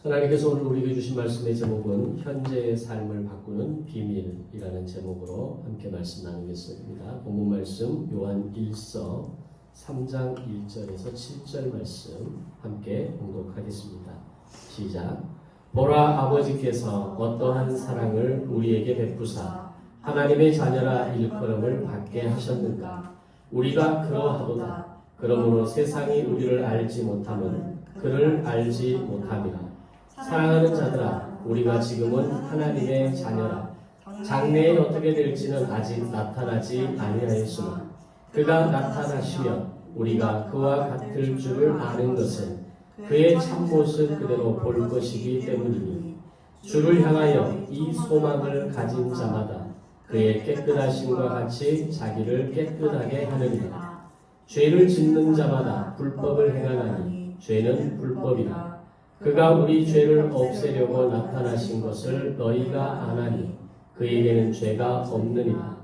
하나님께서 오늘 우리에게 주신 말씀의 제목은 현재의 삶을 바꾸는 비밀이라는 제목으로 함께 말씀 나누겠습니다. 본문 말씀 요한 1서 3장 1절에서 7절 말씀 함께 봉독하겠습니다. 시작. 보라, 아버지께서 어떠한 사랑을 우리에게 베푸사 하나님의 자녀라 일컬음을 받게 하셨는가. 우리가 그러하도다. 그러므로 세상이 우리를 알지 못함은 그를 알지 못함이라. 사랑하는 자들아, 우리가 지금은 하나님의 자녀라. 장래에 어떻게 될지는 아직 나타나지 아니하였으나 그가 나타나시면 우리가 그와 같을 줄을 아는 것은 그의 참모습 그대로 볼 것이기 때문이니 주를 향하여 이 소망을 가진 자마다 그의 깨끗하심과 같이 자기를 깨끗하게 하느니라. 죄를 짓는 자마다 불법을 행하나니 죄는 불법이라. 그가 우리 죄를 없애려고 나타나신 것을 너희가 아나니 그에게는 죄가 없느니라.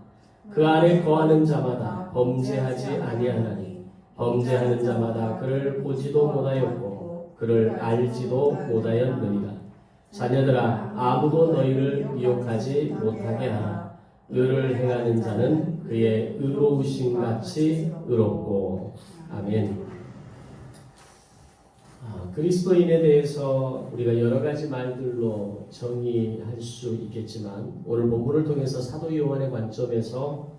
그 안에 거하는 자마다 범죄하지 아니하나니 범죄하는 자마다 그를 보지도 못하였고 그를 알지도 못하였느니라. 자녀들아, 아무도 너희를 미혹하지 못하게 하라. 의를 행하는 자는 그의 의로우심 같이 의롭고. 아멘. 그리스도인에 대해서 우리가 여러 가지 말들로 정의할 수 있겠지만 오늘 본문을 통해서 사도 요한의 관점에서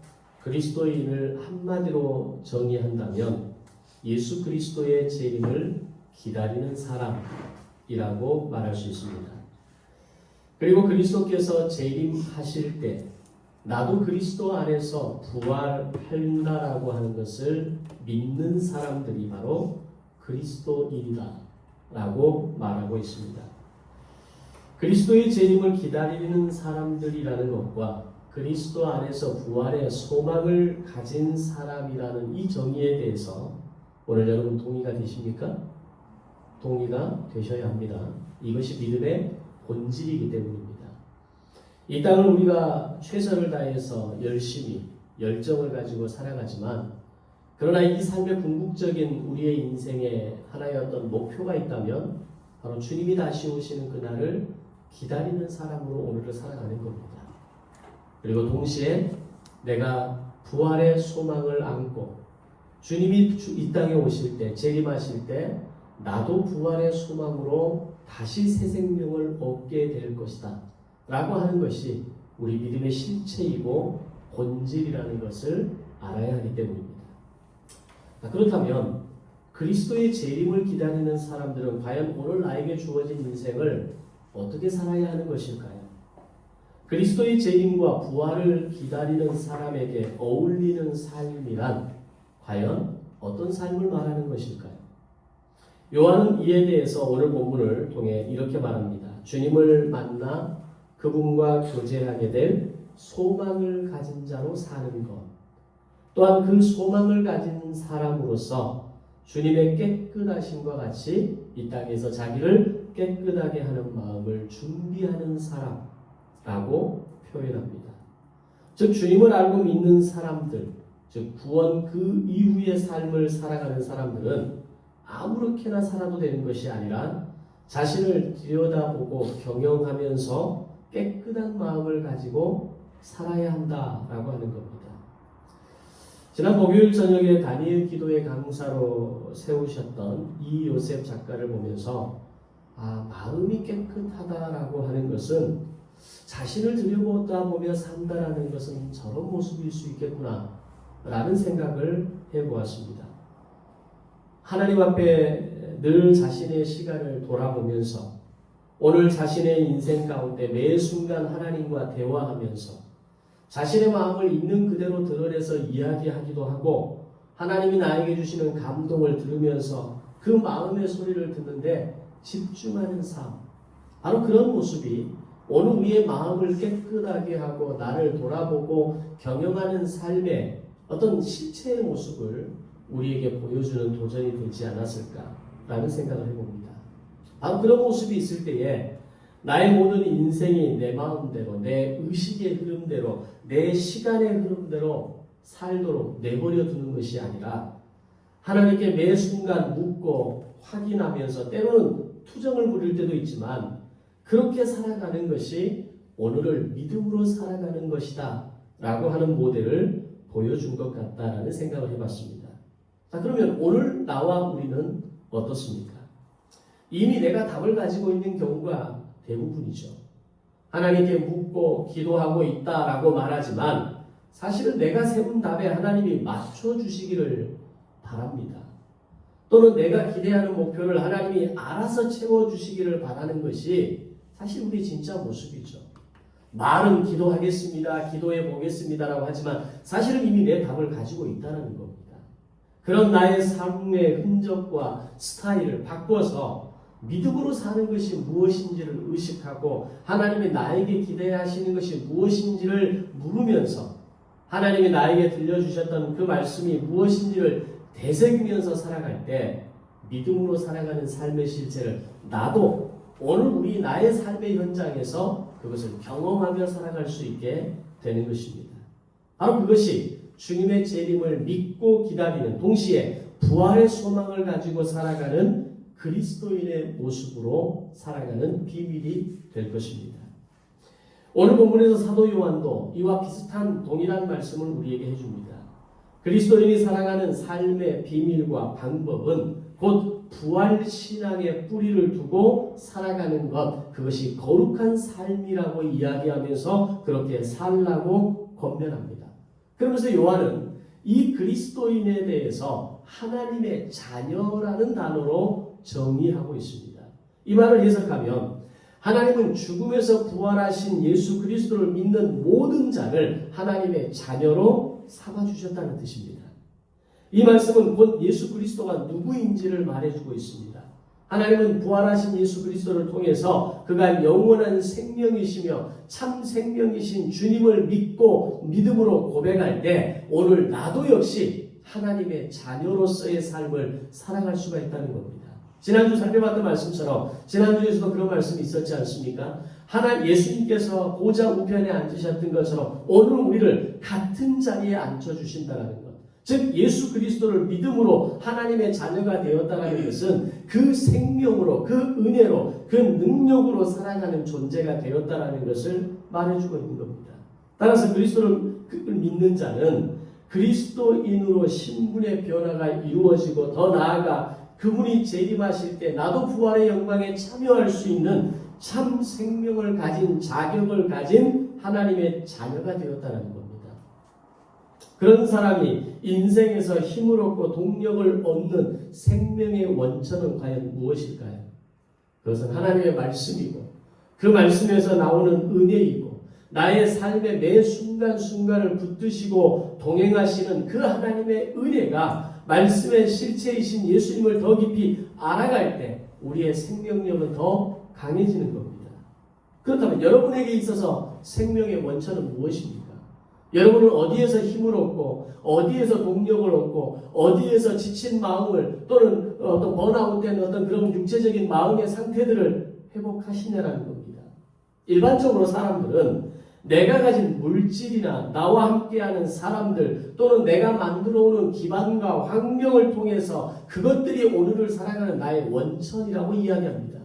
그리스도인을 한마디로 정의한다면 예수 그리스도의 재림을 기다리는 사람이라고 말할 수 있습니다. 그리고 그리스도께서 재림하실 때 나도 그리스도 안에서 부활한다라고 하는 것을 믿는 사람들이 바로 그리스도인이다 라고 말하고 있습니다. 그리스도의 재림을 기다리는 사람들이라는 것과 그리스도 안에서 부활의 소망을 가진 사람이라는 이 정의에 대해서 오늘 여러분 동의가 되십니까? 동의가 되셔야 합니다. 이것이 믿음의 본질이기 때문입니다. 이 땅을 우리가 최선을 다해서 열심히 열정을 가지고 살아가지만 그러나 이 삶의 궁극적인 우리의 인생에 하나의 어떤 목표가 있다면 바로 주님이 다시 오시는 그날을 기다리는 사람으로 오늘을 살아가는 겁니다. 그리고 동시에 내가 부활의 소망을 안고 주님이 이 땅에 오실 때, 재림하실 때 나도 부활의 소망으로 다시 새 생명을 얻게 될 것이다 라고 하는 것이 우리 믿음의 실체이고 본질이라는 것을 알아야 하기 때문입니다. 그렇다면 그리스도의 재림을 기다리는 사람들은 과연 오늘 나에게 주어진 인생을 어떻게 살아야 하는 것일까요? 그리스도의 재림과 부활을 기다리는 사람에게 어울리는 삶이란 과연 어떤 삶을 말하는 것일까요? 요한은 이에 대해서 오늘 본문을 통해 이렇게 말합니다. 주님을 만나 그분과 교제하게 될 소망을 가진 자로 사는 것, 또한 그 소망을 가진 사람으로서 주님의 깨끗하심과 같이 이 땅에서 자기를 깨끗하게 하는 마음을 준비하는 사람라고 표현합니다. 즉 주님을 알고 믿는 사람들, 즉 구원 그 이후의 삶을 살아가는 사람들은 아무렇게나 살아도 되는 것이 아니라 자신을 들여다보고 경영하면서 깨끗한 마음을 가지고 살아야 한다라고 하는 겁니다. 지난 목요일 저녁에 다니엘 기도의 강사로 세우셨던 이요셉 작가를 보면서 마음이 깨끗하다라고 하는 것은 자신을 들여다보며 산다라는 것은 저런 모습일 수 있겠구나 라는 생각을 해보았습니다. 하나님 앞에 늘 자신의 시간을 돌아보면서 오늘 자신의 인생 가운데 매 순간 하나님과 대화하면서 자신의 마음을 있는 그대로 드러내서 이야기하기도 하고 하나님이 나에게 주시는 감동을 들으면서 그 마음의 소리를 듣는데 집중하는 삶, 바로 그런 모습이 오늘 우리의 마음을 깨끗하게 하고 나를 돌아보고 경영하는 삶의 어떤 실체의 모습을 우리에게 보여주는 도전이 되지 않았을까라는 생각을 해봅니다. 바로 그런 모습이 있을 때에 나의 모든 인생이 내 마음대로, 내 의식의 흐름대로, 내 시간의 흐름대로 살도록 내버려 두는 것이 아니라 하나님께 매 순간 묻고 확인하면서 때로는 투정을 부릴 때도 있지만 그렇게 살아가는 것이 오늘을 믿음으로 살아가는 것이다 라고 하는 모델을 보여준 것 같다라는 생각을 해봤습니다. 자, 그러면 오늘 나와 우리는 어떻습니까? 이미 내가 답을 가지고 있는 경우가 대부분이죠. 하나님께 묻고 기도하고 있다라고 말하지만 사실은 내가 세운 답에 하나님이 맞춰주시기를 바랍니다. 또는 내가 기대하는 목표를 하나님이 알아서 채워주시기를 바라는 것이 사실 우리 진짜 모습이죠. 말은 기도하겠습니다, 기도해 보겠습니다라고 하지만 사실은 이미 내 답을 가지고 있다는 겁니다. 그런 나의 삶의 흔적과 스타일을 바꿔서 믿음으로 사는 것이 무엇인지를 의식하고 하나님이 나에게 기대하시는 것이 무엇인지를 물으면서 하나님이 나에게 들려주셨던 그 말씀이 무엇인지를 되새기면서 살아갈 때 믿음으로 살아가는 삶의 실체를 나도 오늘 우리 나의 삶의 현장에서 그것을 경험하며 살아갈 수 있게 되는 것입니다. 바로 그것이 주님의 재림을 믿고 기다리는 동시에 부활의 소망을 가지고 살아가는 그리스도인의 모습으로 살아가는 비밀이 될 것입니다. 오늘 본문에서 사도 요한도 이와 비슷한 동일한 말씀을 우리에게 해줍니다. 그리스도인이 살아가는 삶의 비밀과 방법은 곧 부활신앙의 뿌리를 두고 살아가는 것, 그것이 거룩한 삶이라고 이야기하면서 그렇게 살라고 권면합니다. 그러면서 요한은 이 그리스도인에 대해서 하나님의 자녀라는 단어로 정의하고 있습니다. 이 말을 해석하면 하나님은 죽음에서 부활하신 예수 그리스도를 믿는 모든 자를 하나님의 자녀로 삼아주셨다는 뜻입니다. 이 말씀은 곧 예수 그리스도가 누구인지를 말해주고 있습니다. 하나님은 부활하신 예수 그리스도를 통해서 그가 영원한 생명이시며 참 생명이신 주님을 믿고 믿음으로 고백할 때 오늘 나도 역시 하나님의 자녀로서의 삶을 살아갈 수가 있다는 겁니다. 지난주 살펴봤던 말씀처럼 지난주에서도 그런 말씀이 있었지 않습니까? 예수님께서 보좌 우편에 앉으셨던 것처럼 오늘 우리를 같은 자리에 앉혀주신다는 것. 즉 예수 그리스도를 믿음으로 하나님의 자녀가 되었다는 것은 그 생명으로 그 은혜로 그 능력으로 살아가는 존재가 되었다는 것을 말해주고 있는 겁니다. 따라서 그리스도를 믿는 자는 그리스도인으로 신분의 변화가 이루어지고 더 나아가 그분이 재림하실 때 나도 부활의 영광에 참여할 수 있는 참 생명을 가진 자격을 가진 하나님의 자녀가 되었다는 겁니다. 그런 사람이 인생에서 힘을 얻고 동력을 얻는 생명의 원천은 과연 무엇일까요? 그것은 하나님의 말씀이고 그 말씀에서 나오는 은혜이고 나의 삶의 매 순간순간을 붙드시고 동행하시는 그 하나님의 은혜가 말씀의 실체이신 예수님을 더 깊이 알아갈 때 우리의 생명력은 더 강해지는 겁니다. 그렇다면 여러분에게 있어서 생명의 원천은 무엇입니까? 여러분은 어디에서 힘을 얻고 어디에서 동력을 얻고 어디에서 지친 마음을 또는 어떤 번아웃된 어떤 그런 육체적인 마음의 상태들을 회복하시냐라는 겁니다. 일반적으로 사람들은 내가 가진 물질이나 나와 함께하는 사람들 또는 내가 만들어오는 기반과 환경을 통해서 그것들이 오늘을 살아가는 나의 원천이라고 이야기합니다.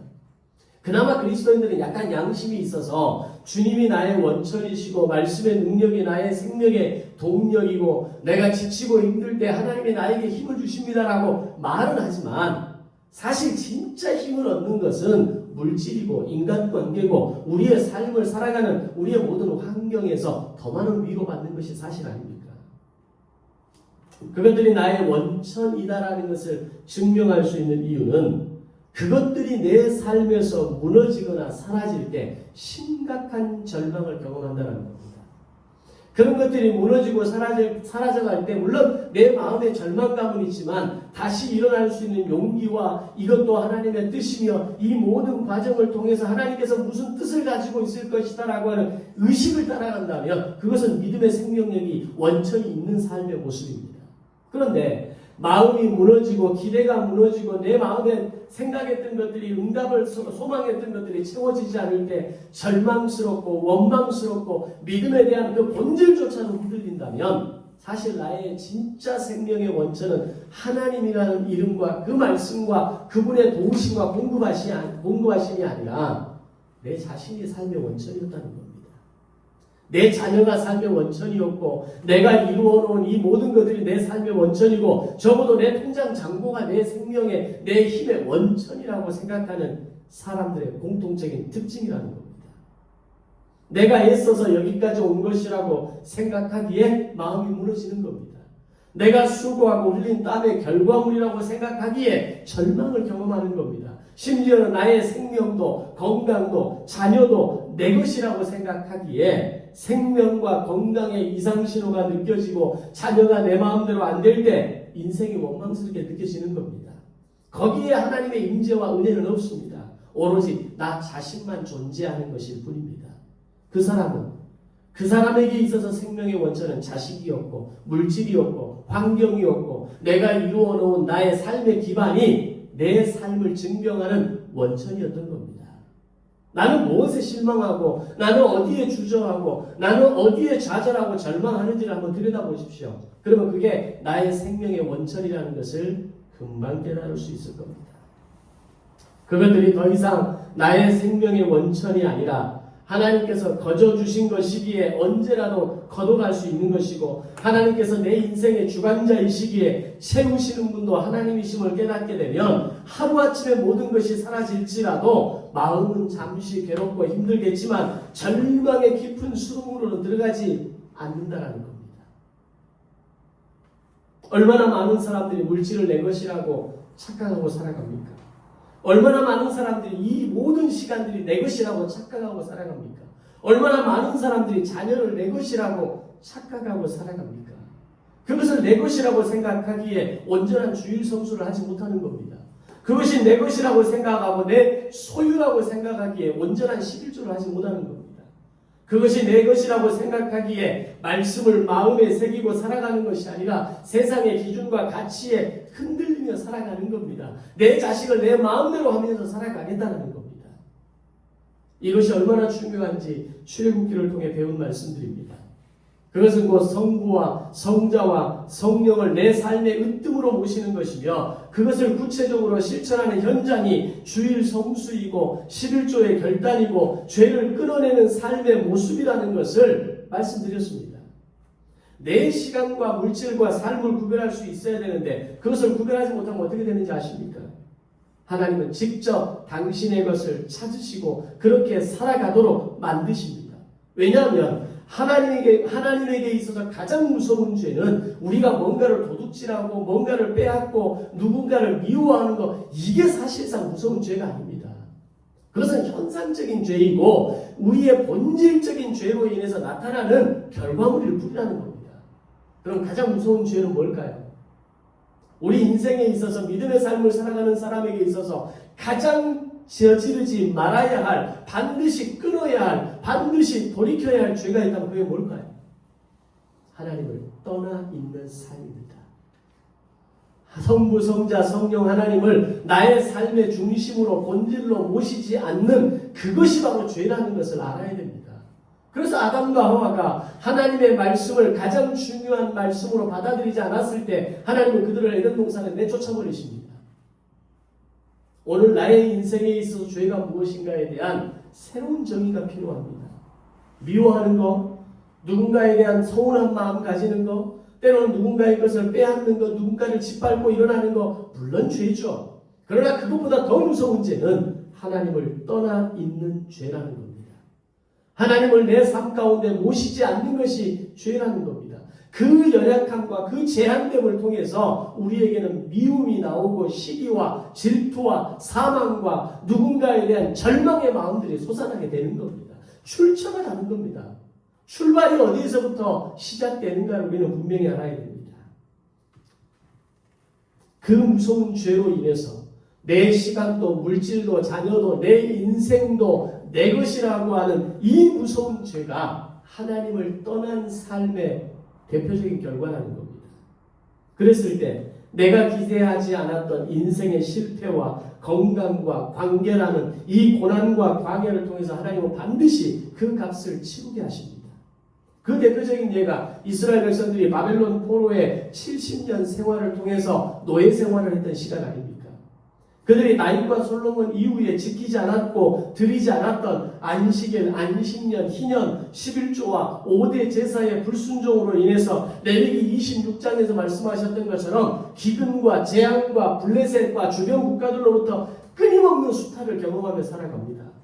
그나마 그리스도인들은 약간 양심이 있어서 주님이 나의 원천이시고 말씀의 능력이 나의 생명의 동력이고 내가 지치고 힘들 때 하나님이 나에게 힘을 주십니다라고 말은 하지만 사실 진짜 힘을 얻는 것은 물질이고 인간관계고 우리의 삶을 살아가는 우리의 모든 환경에서 더 많은 위로받는 것이 사실 아닙니까? 그것들이 나의 원천이다라는 것을 증명할 수 있는 이유는 그것들이 내 삶에서 무너지거나 사라질 때 심각한 절망을 경험한다는 겁니다. 그런 것들이 무너지고 사라져갈 때 물론 내 마음에 절망감은 있지만 다시 일어날 수 있는 용기와 이것도 하나님의 뜻이며 이 모든 과정을 통해서 하나님께서 무슨 뜻을 가지고 있을 것이다라고 하는 의식을 따라간다면 그것은 믿음의 생명력이 원천이 있는 삶의 모습입니다. 그런데 마음이 무너지고 기대가 무너지고 내 마음에 생각했던 것들이 응답을 소망했던 것들이 채워지지 않을 때 절망스럽고 원망스럽고 믿음에 대한 그 본질조차도 흔들린다면 사실 나의 진짜 생명의 원천은 하나님이라는 이름과 그 말씀과 그분의 도우심과 공급하심이 아니라 내 자신이 삶의 원천이었다는 겁니다. 내 자녀가 삶의 원천이었고 내가 이루어놓은 이 모든 것들이 내 삶의 원천이고 적어도 내 통장 잔고가 내 생명의 내 힘의 원천이라고 생각하는 사람들의 공통적인 특징이라는 겁니다. 내가 애써서 여기까지 온 것이라고 생각하기에 마음이 무너지는 겁니다. 내가 수고하고 흘린 땀의 결과물이라고 생각하기에 절망을 경험하는 겁니다. 심지어는 나의 생명도 건강도 자녀도 내 것이라고 생각하기에 생명과 건강의 이상신호가 느껴지고 자녀가 내 마음대로 안 될 때 인생이 원망스럽게 느껴지는 겁니다. 거기에 하나님의 임재와 은혜는 없습니다. 오로지 나 자신만 존재하는 것일 뿐입니다. 그 사람에게 있어서 생명의 원천은 자식이었고 물질이었고 환경이었고 내가 이루어 놓은 나의 삶의 기반이 내 삶을 증명하는 원천이었던 겁니다. 나는 무엇에 실망하고 나는 어디에 주저하고 나는 어디에 좌절하고 절망하는지를 한번 들여다보십시오. 그러면 그게 나의 생명의 원천이라는 것을 금방 깨달을 수 있을 겁니다. 그것들이 더 이상 나의 생명의 원천이 아니라 하나님께서 거저주신 것이기에 언제라도 걷어갈 수 있는 것이고 하나님께서 내 인생의 주관자이시기에 채우시는 분도 하나님이심을 깨닫게 되면 하루아침에 모든 것이 사라질지라도 마음은 잠시 괴롭고 힘들겠지만 절망의 깊은 수렁으로는 들어가지 않는다는 겁니다. 얼마나 많은 사람들이 물질을 내 것이라고 착각하고 살아갑니까? 얼마나 많은 사람들이 이 모든 시간들이 내 것이라고 착각하고 살아갑니까? 얼마나 많은 사람들이 자녀를 내 것이라고 착각하고 살아갑니까? 그것을 내 것이라고 생각하기에 온전한 주일 성수를 하지 못하는 겁니다. 그것이 내 것이라고 생각하고 내 소유라고 생각하기에 온전한 11조를 하지 못하는 겁니다. 그것이 내 것이라고 생각하기에 말씀을 마음에 새기고 살아가는 것이 아니라 세상의 기준과 가치에 흔들리며 살아가는 겁니다. 내 자식을 내 마음대로 하면서 살아가겠다는 겁니다. 이것이 얼마나 중요한지 출애굽기를 통해 배운 말씀드립니다. 그것은 곧 성부와 성자와 성령을 내 삶의 으뜸으로 모시는 것이며 그것을 구체적으로 실천하는 현장이 주일 성수이고 11조의 결단이고 죄를 끊어내는 삶의 모습이라는 것을 말씀드렸습니다. 내 시간과 물질과 삶을 구별할 수 있어야 되는데 그것을 구별하지 못하면 어떻게 되는지 아십니까? 하나님은 직접 당신의 것을 찾으시고 그렇게 살아가도록 만드십니다. 왜냐하면 하나님에게 있어서 가장 무서운 죄는 우리가 뭔가를 도둑질하고 뭔가를 빼앗고 누군가를 미워하는 것, 이게 사실상 무서운 죄가 아닙니다. 그것은 현상적인 죄이고 우리의 본질적인 죄로 인해서 나타나는 결과물일 뿐이라는 겁니다. 그럼 가장 무서운 죄는 뭘까요? 우리 인생에 있어서 믿음의 삶을 살아가는 사람에게 있어서 가장 저지르지 말아야 할, 반드시 끊어야 할, 반드시 돌이켜야 할 죄가 있다면 그게 뭘까요? 하나님을 떠나 있는 삶입니다. 성부, 성자, 성령 하나님을 나의 삶의 중심으로 본질로 모시지 않는 그것이 바로 죄라는 것을 알아야 됩니다. 그래서 아담과 하와가 하나님의 말씀을 가장 중요한 말씀으로 받아들이지 않았을 때 하나님은 그들을 에덴 동산에 내쫓아버리십니다. 오늘 나의 인생에 있어서 죄가 무엇인가에 대한 새로운 정의가 필요합니다. 미워하는 것, 누군가에 대한 서운한 마음 가지는 것, 때로는 누군가의 것을 빼앗는 것, 누군가를 짓밟고 일어나는 것, 물론 죄죠. 그러나 그것보다 더 무서운 죄는 하나님을 떠나 있는 죄라는 겁니다. 하나님을 내 삶 가운데 모시지 않는 것이 죄라는 겁니다. 그 연약함과 그 제한됨을 통해서 우리에게는 미움이 나오고 시기와 질투와 사망과 누군가에 대한 절망의 마음들이 솟아나게 되는 겁니다. 출처가 다른 겁니다. 출발이 어디에서부터 시작되는가를 우리는 분명히 알아야 됩니다. 그 무서운 죄로 인해서 내 시간도 물질도 자녀도 내 인생도 내 것이라고 하는 이 무서운 죄가 하나님을 떠난 삶의 대표적인 결과라는 겁니다. 그랬을 때 내가 기대하지 않았던 인생의 실패와 건강과 관계라는 이 고난과 광야를 통해서 하나님은 반드시 그 값을 치르게 하십니다. 그 대표적인 예가 이스라엘 백성들이 바벨론 포로의 70년 생활을 통해서 노예 생활을 했던 시간 아닙니까? 그들이 다윗과 솔로몬 이후에 지키지 않았고 드리지 않았던 안식일, 안식년, 희년, 11조와 5대 제사의 불순종으로 인해서 레위기 26장에서 말씀하셨던 것처럼 기근과 재앙과 블레셋과 주변 국가들로부터 끊임없는 수탈을 경험하며 살아갑니다.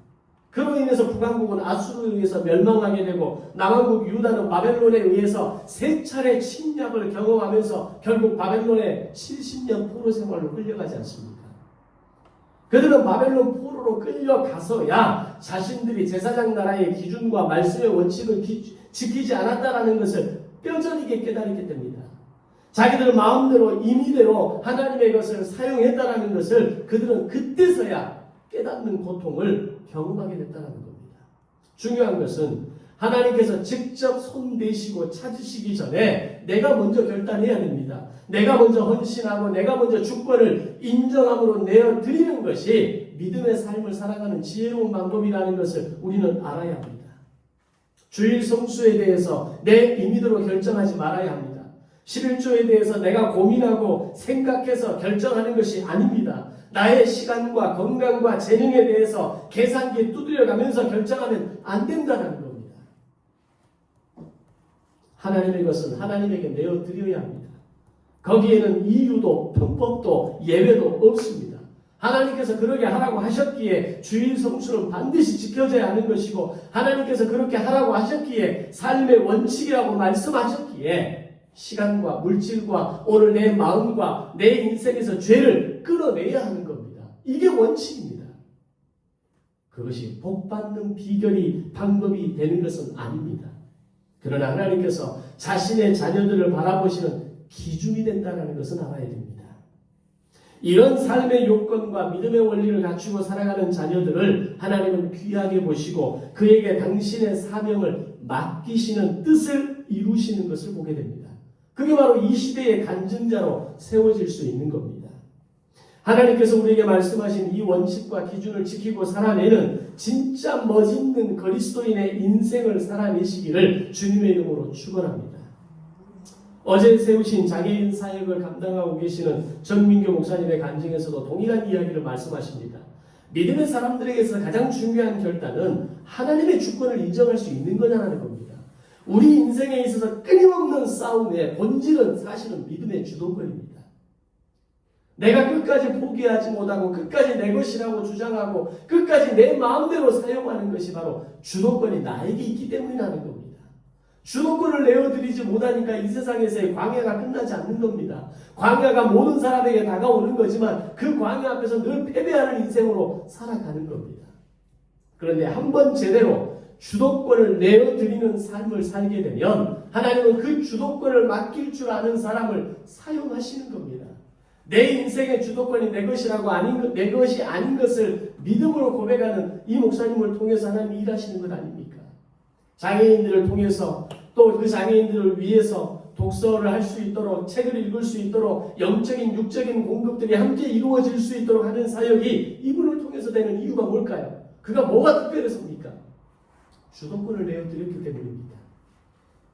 그로 인해서 북왕국은 아수르에 의해서 멸망하게 되고 남왕국 유다는 바벨론에 의해서 세 차례 침략을 경험하면서 결국 바벨론의 70년 포로 생활로 끌려가지 않습니까? 그들은 바벨론 포로로 끌려가서야 자신들이 제사장 나라의 기준과 말씀의 원칙을 지키지 않았다라는 것을 뼈저리게 깨달게 됩니다. 자기들 마음대로 임의대로 하나님의 것을 사용했다라는 것을 그들은 그때서야 깨닫는 고통을 경험하게 됐다는 겁니다. 중요한 것은 하나님께서 직접 손대시고 찾으시기 전에 내가 먼저 결단해야 됩니다. 내가 먼저 헌신하고 내가 먼저 주권을 인정함으로 내어드리는 것이 믿음의 삶을 살아가는 지혜로운 방법이라는 것을 우리는 알아야 합니다. 주일 성수에 대해서 내 임의대로 결정하지 말아야 합니다. 11조에 대해서 내가 고민하고 생각해서 결정하는 것이 아닙니다. 나의 시간과 건강과 재능에 대해서 계산기에 두드려가면서 결정하면 안 된다는 겁니다. 하나님의 것은 하나님에게 내어드려야 합니다. 거기에는 이유도 편법도 예외도 없습니다. 하나님께서 그렇게 하라고 하셨기에 주일 성수는 반드시 지켜져야 하는 것이고 하나님께서 그렇게 하라고 하셨기에 삶의 원칙이라고 말씀하셨기에 시간과 물질과 오늘 내 마음과 내 인생에서 죄를 끊어내야 하는 겁니다. 이게 원칙입니다. 그것이 복받는 비결이 방법이 되는 것은 아닙니다. 그러나 하나님께서 자신의 자녀들을 바라보시는 기준이 된다는 것은 알아야 됩니다. 이런 삶의 요건과 믿음의 원리를 갖추고 살아가는 자녀들을 하나님은 귀하게 보시고 그에게 당신의 사명을 맡기시는 뜻을 이루시는 것을 보게 됩니다. 그게 바로 이 시대의 간증자로 세워질 수 있는 겁니다. 하나님께서 우리에게 말씀하신 이 원칙과 기준을 지키고 살아내는 진짜 멋있는 그리스도인의 인생을 살아내시기를 주님의 이름으로 축원합니다. 어제 세우신 장애인 사역을 감당하고 계시는 정민교 목사님의 간증에서도 동일한 이야기를 말씀하십니다. 믿음의 사람들에게서 가장 중요한 결단은 하나님의 주권을 인정할 수 있는 거냐는 겁니다. 우리 인생에 있어서 끊임없는 싸움의 본질은 사실은 믿음의 주도권입니다. 내가 끝까지 포기하지 못하고 끝까지 내 것이라고 주장하고 끝까지 내 마음대로 사용하는 것이 바로 주도권이 나에게 있기 때문이라는 겁니다. 주도권을 내어드리지 못하니까 이 세상에서의 광야가 끝나지 않는 겁니다. 광야가 모든 사람에게 다가오는 거지만 그 광야 앞에서 늘 패배하는 인생으로 살아가는 겁니다. 그런데 한번 제대로 주도권을 내어드리는 삶을 살게 되면 하나님은 그 주도권을 맡길 줄 아는 사람을 사용하시는 겁니다. 내 인생의 주도권이 내 것이라고 내 것이 아닌 것을 믿음으로 고백하는 이 목사님을 통해서 하나님이 일하시는 것 아닙니까? 장애인들을 통해서 또 그 장애인들을 위해서 독서를 할 수 있도록 책을 읽을 수 있도록 영적인 육적인 공급들이 함께 이루어질 수 있도록 하는 사역이 이분을 통해서 되는 이유가 뭘까요? 그가 뭐가 특별했습니까? 주도권을 내어드렸기 때문입니다.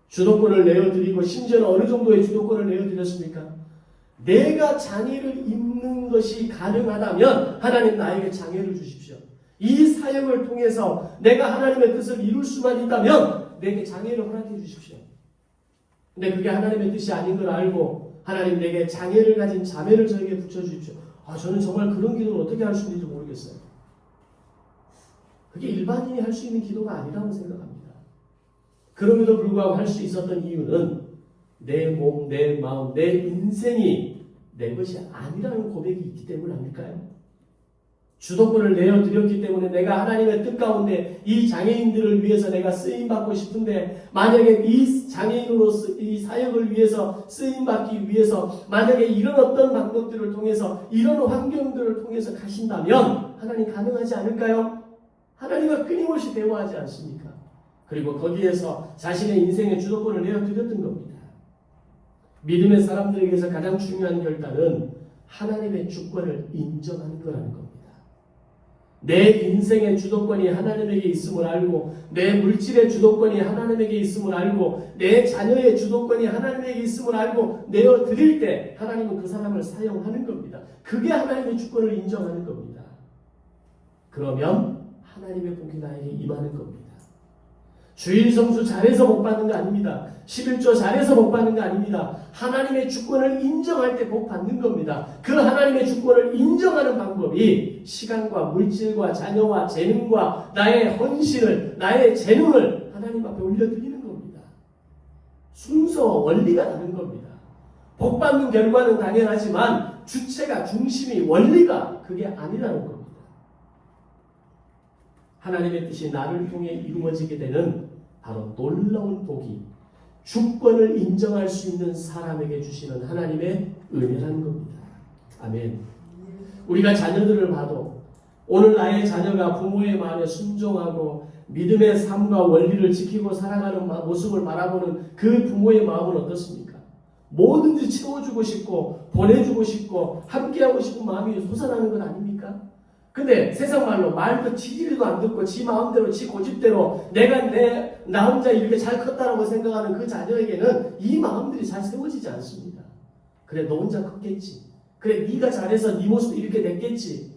주도권을 내어드리고 심지어는 어느 정도의 주도권을 내어드렸습니까? 내가 장애를 입는 것이 가능하다면 하나님 나에게 장애를 주십시오. 이 사역을 통해서 내가 하나님의 뜻을 이룰 수만 있다면 내게 장애를 허락해 주십시오. 근데 그게 하나님의 뜻이 아닌 걸 알고 하나님 내게 장애를 가진 자매를 저에게 붙여주십시오. 저는 정말 그런 기도를 어떻게 할 수 있는지 모르겠어요. 그게 일반인이 할 수 있는 기도가 아니라고 생각합니다. 그럼에도 불구하고 할 수 있었던 이유는 내 몸, 내 마음, 내 인생이 내 것이 아니라는 고백이 있기 때문 아닐까요? 주도권을 내어드렸기 때문에 내가 하나님의 뜻 가운데 이 장애인들을 위해서 내가 쓰임받고 싶은데 만약에 이 장애인으로서 이 사역을 위해서 쓰임받기 위해서 만약에 이런 어떤 방법들을 통해서 이런 환경들을 통해서 가신다면 하나님 가능하지 않을까요? 하나님과 끊임없이 대화하지 않습니까? 그리고 거기에서 자신의 인생의 주도권을 내어드렸던 겁니다. 믿음의 사람들에게서 가장 중요한 결단은 하나님의 주권을 인정하는 거라는 겁니다. 내 인생의 주도권이 하나님에게 있음을 알고, 내 물질의 주도권이 하나님에게 있음을 알고, 내 자녀의 주도권이 하나님에게 있음을 알고 내어드릴 때 하나님은 그 사람을 사용하는 겁니다. 그게 하나님의 주권을 인정하는 겁니다. 그러면 하나님의 복이 나에게 임하는 겁니다. 주일 성수 잘해서 복 받는 거 아닙니다. 11조 잘해서 복 받는 거 아닙니다. 하나님의 주권을 인정할 때 복 받는 겁니다. 그 하나님의 주권을 인정하는 방법이 시간과 물질과 자녀와 재능과 나의 헌신을, 나의 재능을 하나님 앞에 올려드리는 겁니다. 순서, 원리가 다른 겁니다. 복 받는 결과는 당연하지만 주체가, 중심이, 원리가 그게 아니라는 겁니다. 하나님의 뜻이 나를 통해 이루어지게 되는 바로 놀라운 복이 주권을 인정할 수 있는 사람에게 주시는 하나님의 은혜라는 겁니다. 아멘. 우리가 자녀들을 봐도 오늘 나의 자녀가 부모의 말에 순종하고 믿음의 삶과 원리를 지키고 살아가는 모습을 바라보는 그 부모의 마음은 어떻습니까? 뭐든지 채워주고 싶고 보내주고 싶고 함께하고 싶은 마음이 솟아나는 건 아닙니까? 근데 세상 말로 말도 지지리도 안 듣고 지 마음대로 지 고집대로 나 혼자 이렇게 잘 컸다라고 생각하는 그 자녀에게는 이 마음들이 잘 세워지지 않습니다. 그래 너 혼자 컸겠지. 그래 네가 잘해서 네 모습 이렇게 됐겠지.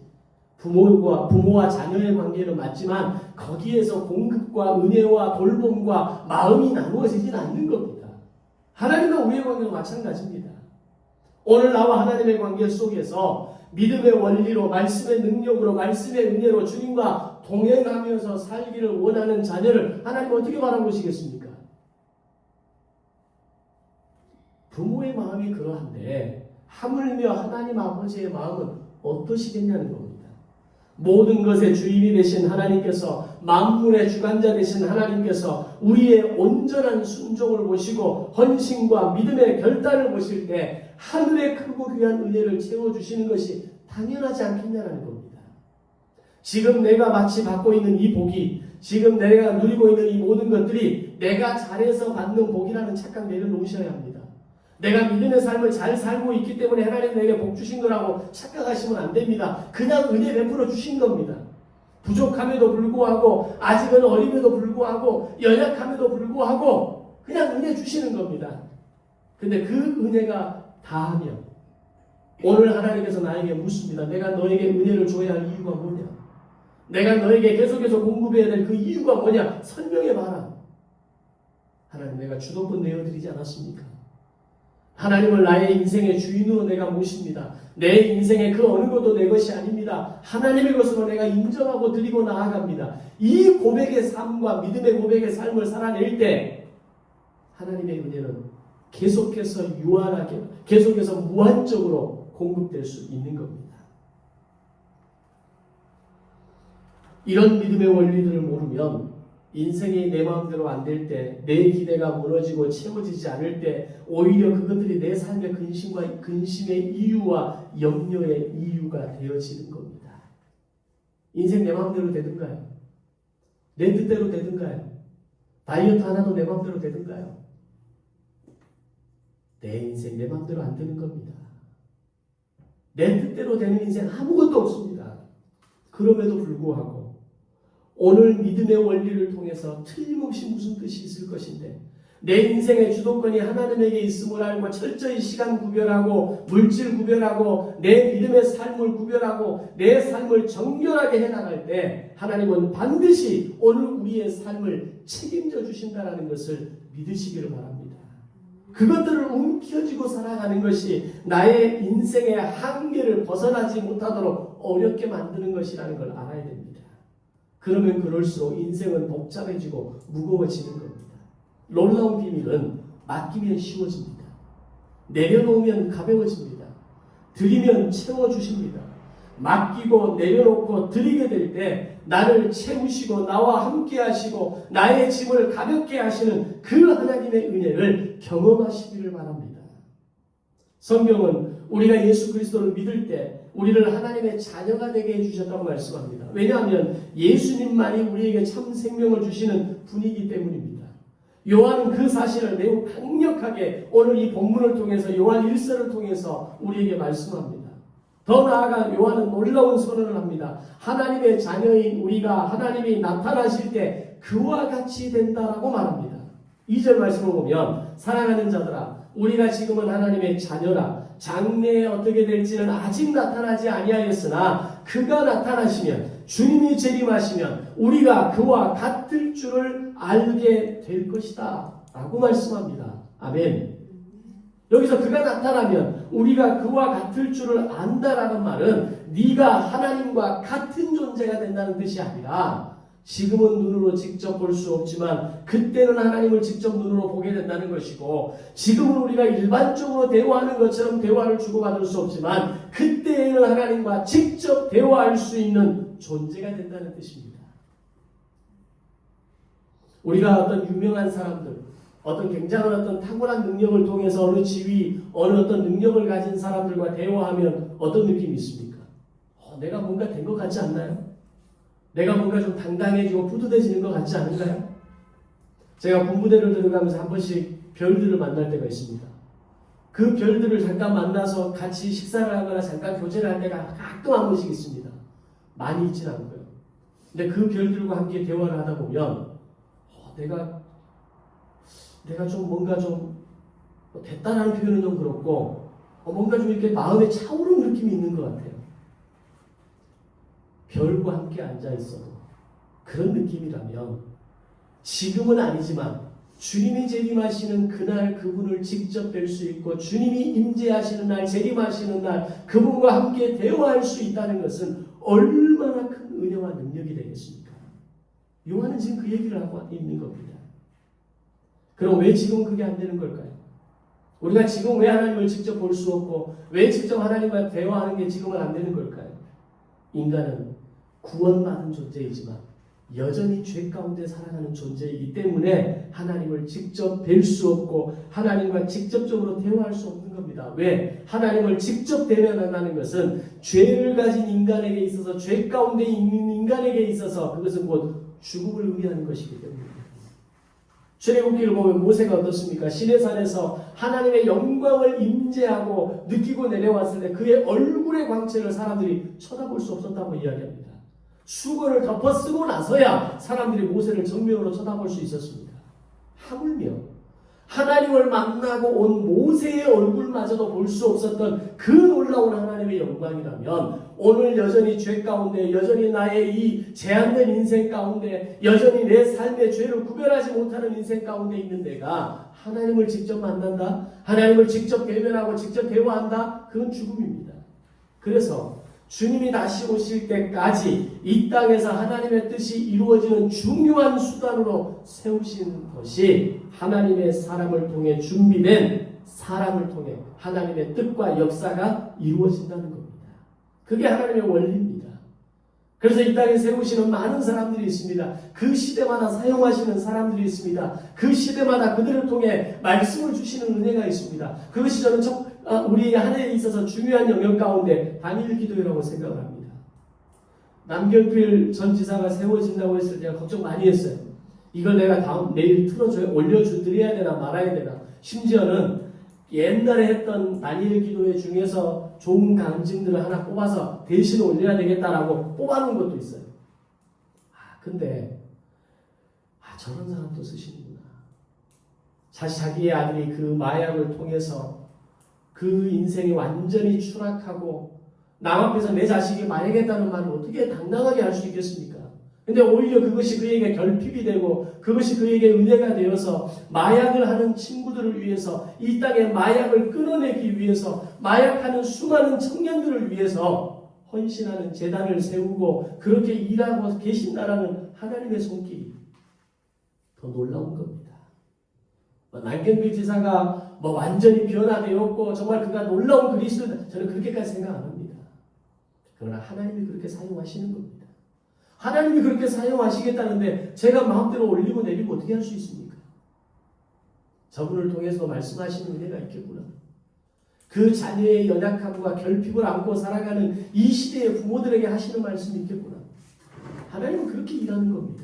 부모와 자녀의 관계는 맞지만 거기에서 공급과 은혜와 돌봄과 마음이 나누어지진 않는 겁니다. 하나님과 우리의 관계도 마찬가지입니다. 오늘 나와 하나님의 관계 속에서 믿음의 원리로, 말씀의 능력으로, 말씀의 은혜로 주님과 동행하면서 살기를 원하는 자녀를 하나님 어떻게 바라보시겠습니까? 부모의 마음이 그러한데 하물며 하나님 아버지의 마음은 어떠시겠냐는 겁니다. 모든 것의 주인이 되신 하나님께서, 만물의 주관자 되신 하나님께서 우리의 온전한 순종을 보시고 헌신과 믿음의 결단을 보실 때 하늘의 크고 귀한 은혜를 채워주시는 것이 당연하지 않겠냐는 겁니다. 지금 내가 마치 받고 있는 이 복이, 지금 내가 누리고 있는 이 모든 것들이 내가 잘해서 받는 복이라는 착각 내려놓으셔야 합니다. 내가 믿음의 삶을 잘 살고 있기 때문에 하나님 내게 복 주신 거라고 착각하시면 안 됩니다. 그냥 은혜 베풀어 주신 겁니다. 부족함에도 불구하고, 아직은 어림에도 불구하고, 연약함에도 불구하고 그냥 은혜 주시는 겁니다. 근데 그 은혜가 다하면 오늘 하나님께서 나에게 묻습니다. 내가 너에게 은혜를 줘야 할 이유가 뭐냐? 내가 너에게 계속해서 공급해야 될 그 이유가 뭐냐? 설명해봐라. 하나님 내가 주도권 내어드리지 않았습니까? 하나님을 나의 인생의 주인으로 내가 모십니다. 내 인생의 그 어느 것도 내 것이 아닙니다. 하나님의 것으로 내가 인정하고 드리고 나아갑니다. 이 고백의 삶과 믿음의 고백의 삶을 살아낼 때 하나님의 은혜는 계속해서 유한하게, 계속해서 무한적으로 공급될 수 있는 겁니다. 이런 믿음의 원리들을 모르면 인생이 내 마음대로 안 될 때, 내 기대가 무너지고 채워지지 않을 때 오히려 그것들이 내 삶의 근심의 이유와 염려의 이유가 되어지는 겁니다. 인생 내 마음대로 되든가요? 내 뜻대로 되든가요? 다이어트 하나도 내 마음대로 되든가요? 내 인생 내 마음대로 안 되는 겁니다. 내 뜻대로 되는 인생 아무것도 없습니다. 그럼에도 불구하고 오늘 믿음의 원리를 통해서 틀림없이 무슨 뜻이 있을 것인데, 내 인생의 주도권이 하나님에게 있음을 알고 철저히 시간 구별하고 물질 구별하고 내 믿음의 삶을 구별하고 내 삶을 정결하게 해나갈 때 하나님은 반드시 오늘 우리의 삶을 책임져 주신다는 것을 믿으시기를 바랍니다. 그것들을 움켜쥐고 살아가는 것이 나의 인생의 한계를 벗어나지 못하도록 어렵게 만드는 것이라는 걸 알아야 됩니다. 그러면 그럴수록 인생은 복잡해지고 무거워지는 겁니다. 놀라운 비밀은 맡기면 쉬워집니다. 내려놓으면 가벼워집니다. 드리면 채워주십니다. 맡기고 내려놓고 드리게 될 때 나를 채우시고 나와 함께 하시고 나의 짐을 가볍게 하시는 그 하나님의 은혜를 경험하시기를 바랍니다. 성경은 우리가 예수 그리스도를 믿을 때 우리를 하나님의 자녀가 되게 해주셨다고 말씀합니다. 왜냐하면 예수님만이 우리에게 참 생명을 주시는 분이기 때문입니다. 요한은 그 사실을 매우 강력하게 오늘 이 본문을 통해서 요한 1서를 통해서 우리에게 말씀합니다. 더 나아가 요한은 놀라운 선언을 합니다. 하나님의 자녀인 우리가 하나님이 나타나실 때 그와 같이 된다라고 말합니다. 2절 말씀을 보면 사랑하는 자들아 우리가 지금은 하나님의 자녀라. 장래에 어떻게 될지는 아직 나타나지 아니하였으나 그가 나타나시면 주님이 재림하시면 우리가 그와 같을 줄을 알게 될 것이다 라고 말씀합니다. 아멘. 여기서 그가 나타나면 우리가 그와 같을 줄을 안다라는 말은 네가 하나님과 같은 존재가 된다는 뜻이 아니라 지금은 눈으로 직접 볼 수 없지만 그때는 하나님을 직접 눈으로 보게 된다는 것이고 지금은 우리가 일반적으로 대화하는 것처럼 대화를 주고받을 수 없지만 그때에는 하나님과 직접 대화할 수 있는 존재가 된다는 뜻입니다. 우리가 어떤 유명한 사람들, 어떤 굉장한 어떤 탁월한 능력을 통해서 어느 지위, 어느 어떤 능력을 가진 사람들과 대화하면 어떤 느낌이 있습니까? 내가 뭔가 된 것 같지 않나요? 내가 뭔가 좀 당당해지고 뿌듯해지는 것 같지 않은가요? 제가 군부대를 들어가면서 한 번씩 별들을 만날 때가 있습니다. 그 별들을 잠깐 만나서 같이 식사를 하거나 잠깐 교제를 할 때가 가끔 한 번씩 있습니다. 많이 있진 않고요. 근데 그 별들과 함께 대화를 하다 보면 내가 좀 뭔가 좀 됐다라는 표현은 좀 그렇고 뭔가 좀 이렇게 마음에 차오르는 느낌이 있는 것 같아요. 별과 함께 앉아 있어도 그런 느낌이라면 지금은 아니지만 주님이 재림하시는 그날 그분을 직접 뵐 수 있고 주님이 임재하시는 날, 재림하시는 날 그분과 함께 대화할 수 있다는 것은 얼마나 큰 은혜와 능력이 되겠습니까? 요한은 지금 그 얘기를 하고 있는 겁니다. 그럼 왜 지금 그게 안 되는 걸까요? 우리가 지금 왜 하나님을 직접 볼 수 없고 왜 직접 하나님과 대화하는 게 지금은 안 되는 걸까요? 인간은 구원받은 존재이지만 여전히 죄 가운데 살아가는 존재이기 때문에 하나님을 직접 뵐 수 없고 하나님과 직접적으로 대화할 수 없는 겁니다. 왜? 하나님을 직접 대면한다는 것은 죄를 가진 인간에게 있어서 죄 가운데 있는 인간에게 있어서 그것은 곧 죽음을 의미하는 것이기 때문입니다. 출애굽기를 보면 모세가 어떻습니까? 시내산에서 하나님의 영광을 임재하고 느끼고 내려왔을 때 그의 얼굴의 광채를 사람들이 쳐다볼 수 없었다고 이야기합니다. 수건을 덮어쓰고 나서야 사람들이 모세를 정면으로 쳐다볼 수 있었습니다. 하물며 하나님을 만나고 온 모세의 얼굴마저도 볼 수 없었던 그 놀라운 하나님의 영광이라면 오늘 여전히 죄 가운데 여전히 나의 이 제한된 인생 가운데 여전히 내 삶의 죄를 구별하지 못하는 인생 가운데 있는 내가 하나님을 직접 만난다? 하나님을 직접 대면하고 직접 대화한다? 그건 죽음입니다. 그래서 주님이 다시 오실 때까지 이 땅에서 하나님의 뜻이 이루어지는 중요한 수단으로 세우신 것이 하나님의 사람을 통해 준비된 사람을 통해 하나님의 뜻과 역사가 이루어진다는 겁니다. 그게 하나님의 원리입니다. 그래서 이 땅에 세우시는 많은 사람들이 있습니다. 그 시대마다 사용하시는 사람들이 있습니다. 그 시대마다 그들을 통해 말씀을 주시는 은혜가 있습니다. 그것이 저는 우리 한 해에 있어서 중요한 영역 가운데 단일 기도회라고 생각을 합니다. 남경필 전 지사가 세워진다고 했을 때 제가 걱정 많이 했어요. 이걸 내가 내일 올려드려야 되나 말아야 되나. 심지어는 옛날에 했던 단일 기도회 중에서 좋은 간증들을 하나 뽑아서 대신 올려야 되겠다라고 뽑아놓은 것도 있어요. 근데 저런 사람도 쓰시는구나. 자기의 아들이 그 마약을 통해서 그 인생이 완전히 추락하고 남 앞에서 내 자식이 마약했다는 말을 어떻게 당당하게 할 수 있겠습니까? 근데 오히려 그것이 그에게 결핍이 되고 그것이 그에게 은혜가 되어서 마약을 하는 친구들을 위해서 이 땅에 마약을 끊어내기 위해서 마약하는 수많은 청년들을 위해서 헌신하는 재단을 세우고 그렇게 일하고 계신다라는 하나님의 손길이 더 놀라운 겁니다. 남경필 지사가 완전히 변화되었고 정말 그가 놀라운 그리스도 저는 그렇게까지 생각 안 합니다. 그러나 하나님이 그렇게 사용하시는 겁니다. 하나님이 그렇게 사용하시겠다는데 제가 마음대로 올리고 내리고 어떻게 할 수 있습니까? 저분을 통해서 말씀하시는 은혜가 있겠구나. 그 자녀의 연약함과 결핍을 안고 살아가는 이 시대의 부모들에게 하시는 말씀이 있겠구나. 하나님은 그렇게 일하는 겁니다.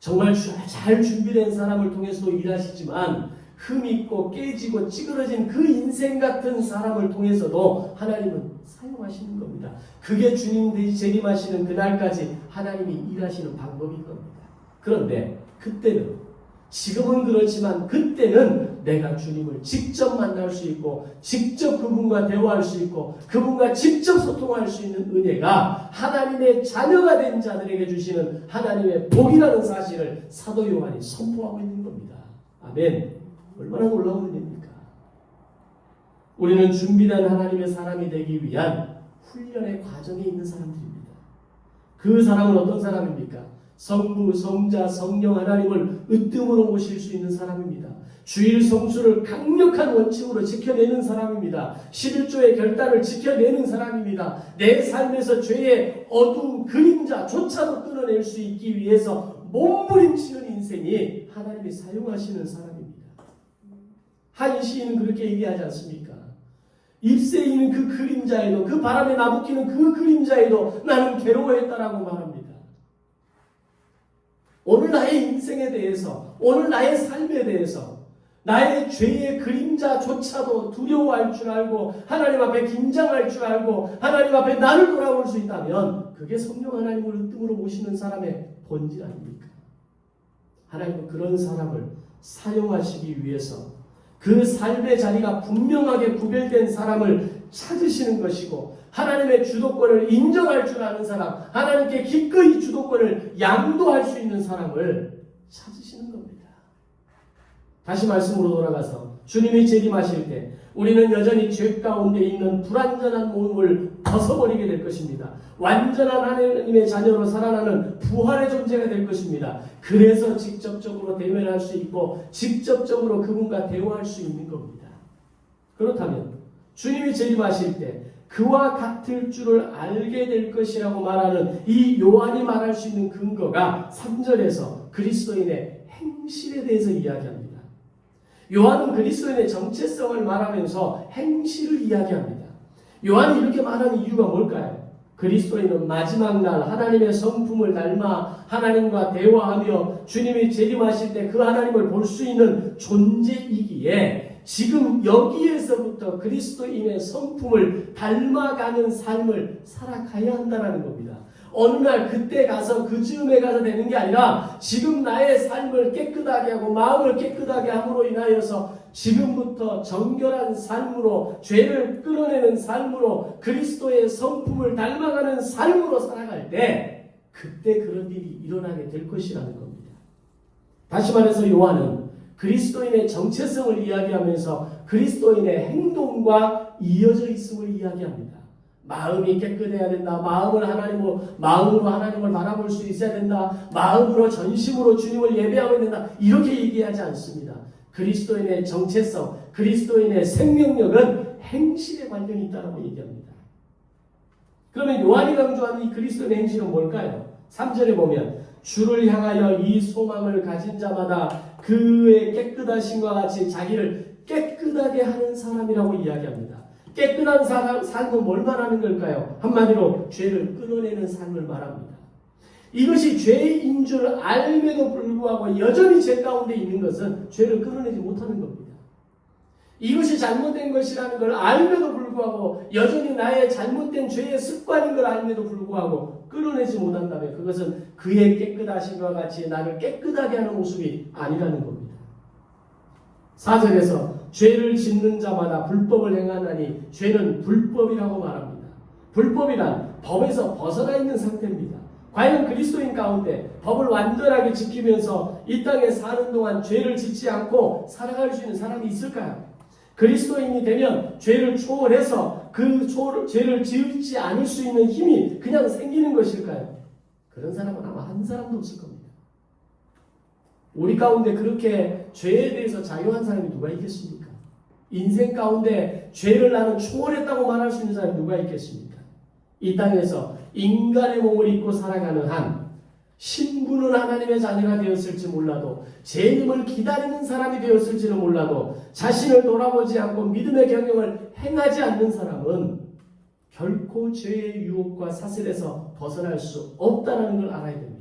정말 잘 준비된 사람을 통해서도 일하시지만 흠 있고 깨지고 찌그러진 그 인생 같은 사람을 통해서도 하나님은 사용하시는 겁니다. 그게 주님 재림하시는 그날까지 하나님이 일하시는 방법인 겁니다. 그런데 그때는, 지금은 그렇지만 그때는 내가 주님을 직접 만날 수 있고 직접 그분과 대화할 수 있고 그분과 직접 소통할 수 있는 은혜가 하나님의 자녀가 된 자들에게 주시는 하나님의 복이라는 사실을 사도 요한이 선포하고 있는 겁니다. 아멘. 얼마나 놀라운 은혜입니까? 우리는 준비된 하나님의 사람이 되기 위한 훈련의 과정에 있는 사람들입니다. 그 사람은 어떤 사람입니까? 성부, 성자, 성령 하나님을 으뜸으로 모실 수 있는 사람입니다. 주일 성수를 강력한 원칙으로 지켜내는 사람입니다. 11조의 결단을 지켜내는 사람입니다. 내 삶에서 죄의 어두운 그림자조차도 끊어낼 수 있기 위해서 몸부림치는 인생이 하나님이 사용하시는 사람입니다. 한 시인은 그렇게 얘기하지 않습니까? 잎새 있는 그 그림자에도, 그 바람에 나부끼는 그 그림자에도 나는 괴로워했다라고 말합니다. 오늘 나의 인생에 대해서, 오늘 나의 삶에 대해서 나의 죄의 그림자조차도 두려워할 줄 알고 하나님 앞에 긴장할 줄 알고 하나님 앞에 나를 돌아볼 수 있다면 그게 성령 하나님을 으뜸으로 모시는 사람의 본질 아닙니까? 하나님은 그런 사람을 사용하시기 위해서 그 삶의 자리가 분명하게 구별된 사람을 찾으시는 것이고 하나님의 주도권을 인정할 줄 아는 사람, 하나님께 기꺼이 주도권을 양도할 수 있는 사람을 찾으시는 겁니다. 다시 말씀으로 돌아가서 주님이 재림하실 때 우리는 여전히 죄 가운데 있는 불완전한 몸을 벗어버리게 될 것입니다. 완전한 하나님의 자녀로 살아나는 부활의 존재가 될 것입니다. 그래서 직접적으로 대면할 수 있고 직접적으로 그분과 대화할 수 있는 겁니다. 그렇다면 주님이 재림하실 때 그와 같을 줄을 알게 될 것이라고 말하는 이 요한이 말할 수 있는 근거가 3절에서 그리스도인의 행실에 대해서 이야기합니다. 요한은 그리스도인의 정체성을 말하면서 행실을 이야기합니다. 요한이 이렇게 말하는 이유가 뭘까요? 그리스도인은 마지막 날 하나님의 성품을 닮아 하나님과 대화하며 주님이 재림하실 때 그 하나님을 볼 수 있는 존재이기에 지금 여기에서부터 그리스도인의 성품을 닮아가는 삶을 살아가야 한다는 겁니다. 어느 날 그때 가서 그 즈음에 가서 되는 게 아니라 지금 나의 삶을 깨끗하게 하고 마음을 깨끗하게 함으로 인하여서 지금부터 정결한 삶으로 죄를 끊어내는 삶으로 그리스도의 성품을 닮아가는 삶으로 살아갈 때 그때 그런 일이 일어나게 될 것이라는 겁니다. 다시 말해서 요한은 그리스도인의 정체성을 이야기하면서 그리스도인의 행동과 이어져 있음을 이야기합니다. 마음이 깨끗해야 된다. 마음으로 하나님을 바라볼 수 있어야 된다. 마음으로 전심으로 주님을 예배하면 된다. 이렇게 얘기하지 않습니다. 그리스도인의 정체성, 그리스도인의 생명력은 행실에 관련이 있다고 얘기합니다. 그러면 요한이 강조하는 이 그리스도인의 행실은 뭘까요? 3절에 보면 주를 향하여 이 소망을 가진 자마다 그의 깨끗하심과 같이 자기를 깨끗하게 하는 사람이라고 이야기합니다. 깨끗한 삶은 뭘 말하는 걸까요? 한마디로 죄를 끊어내는 삶을 말합니다. 이것이 죄인 줄 알면도 불구하고 여전히 죄 가운데 있는 것은 죄를 끊어내지 못하는 겁니다. 이것이 잘못된 것이라는 걸 알면도 불구하고 여전히 나의 잘못된 죄의 습관인 걸 알면도 불구하고 끊어내지 못한다면 그것은 그의 깨끗하심과 같이 나를 깨끗하게 하는 모습이 아니라는 겁니다. 4절에서 죄를 짓는 자마다 불법을 행하나니 죄는 불법이라고 말합니다. 불법이란 법에서 벗어나 있는 상태입니다. 과연 그리스도인 가운데 법을 완전하게 지키면서 이 땅에 사는 동안 죄를 짓지 않고 살아갈 수 있는 사람이 있을까요? 그리스도인이 되면 죄를 초월해서 그 죄를 지지 않을 수 있는 힘이 그냥 생기는 것일까요? 그런 사람은 아마 한 사람도 없을 겁니다. 우리 가운데 그렇게 죄에 대해서 자유한 사람이 누가 있겠습니까? 인생 가운데 죄를 나는 초월했다고 말할 수 있는 사람이 누가 있겠습니까? 이 땅에서 인간의 몸을 입고 살아가는 한 신분은 하나님의 자녀가 되었을지 몰라도 재림을 기다리는 사람이 되었을지는 몰라도 자신을 돌아보지 않고 믿음의 경영을 행하지 않는 사람은 결코 죄의 유혹과 사슬에서 벗어날 수 없다는 걸 알아야 됩니다.